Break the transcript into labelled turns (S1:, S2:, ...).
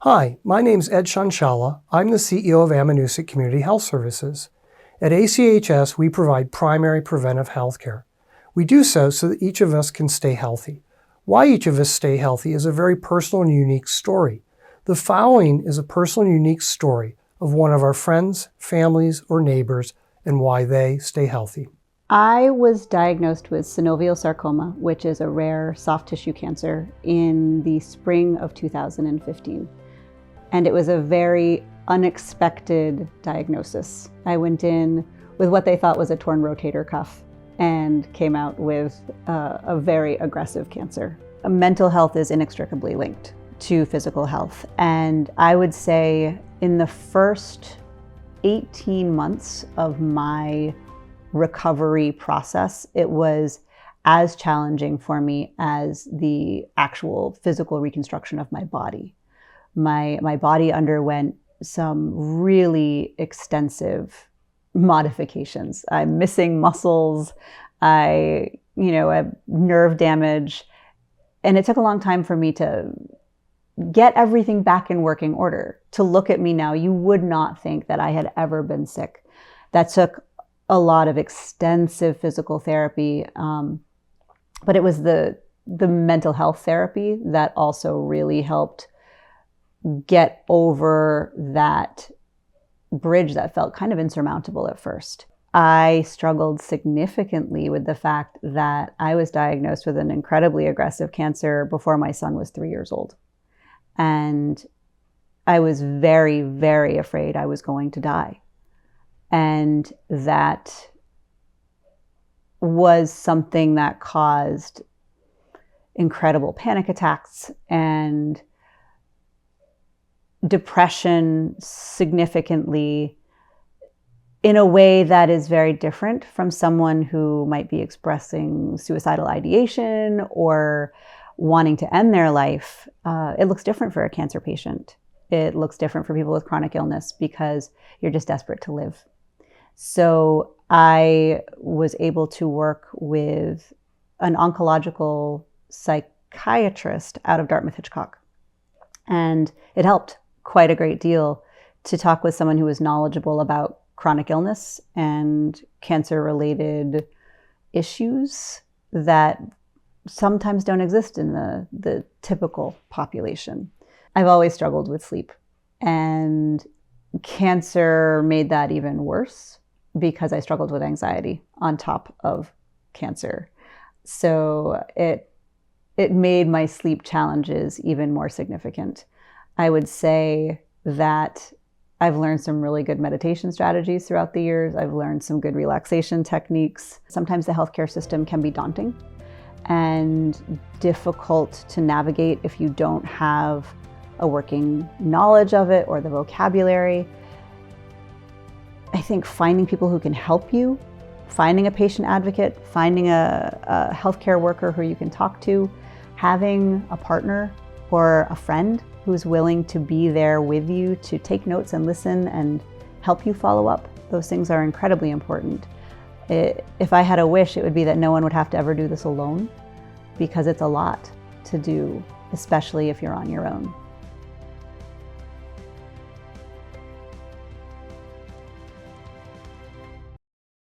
S1: Hi, my name's Ed Shanshala. I'm the CEO of Ammonoosuc Community Health Services. At ACHS, we provide primary preventive health care. We do so that each of us can stay healthy. Why each of us stay healthy is a very personal and unique story. The following is a personal and unique story of one of our friends, families, or neighbors and why they stay healthy.
S2: I was diagnosed with synovial sarcoma, which is a rare soft tissue cancer, in the spring of 2015. And it was a very unexpected diagnosis. I went in with what they thought was a torn rotator cuff and came out with a very aggressive cancer. Mental health is inextricably linked to physical health. And I would say in the first 18 months of my recovery process, it was as challenging for me as the actual physical reconstruction of my body. My body underwent some really extensive modifications. I'm missing muscles, I have nerve damage, and it took a long time for me to get everything back in working order. To look at me now, you would not think that I had ever been sick. That took a lot of extensive physical therapy, but it was the mental health therapy that also really helped get over that bridge that felt kind of insurmountable at first. I struggled significantly with the fact that I was diagnosed with an incredibly aggressive cancer before my son was 3 years old. And I was very, very afraid I was going to die. And that was something that caused incredible panic attacks and depression significantly, in a way that is very different from someone who might be expressing suicidal ideation or wanting to end their life. It looks different for a cancer patient. It looks different for people with chronic illness because you're just desperate to live. So I was able to work with an oncological psychiatrist out of Dartmouth-Hitchcock. And it helped quite a great deal to talk with someone who was knowledgeable about chronic illness and cancer-related issues that sometimes don't exist in the typical population. I've always struggled with sleep, and cancer made that even worse because I struggled with anxiety on top of cancer. So it made my sleep challenges even more significant. I would say that I've learned some really good meditation strategies throughout the years. I've learned some good relaxation techniques. Sometimes the healthcare system can be daunting and difficult to navigate if you don't have a working knowledge of it or the vocabulary. I think finding people who can help you, finding a patient advocate, finding a healthcare worker who you can talk to, having a partner or a friend who's willing to be there with you to take notes and listen and help you follow up. Those things are incredibly important. If I had a wish, it would be that no one would have to ever do this alone, because it's a lot to do, especially if you're on your own.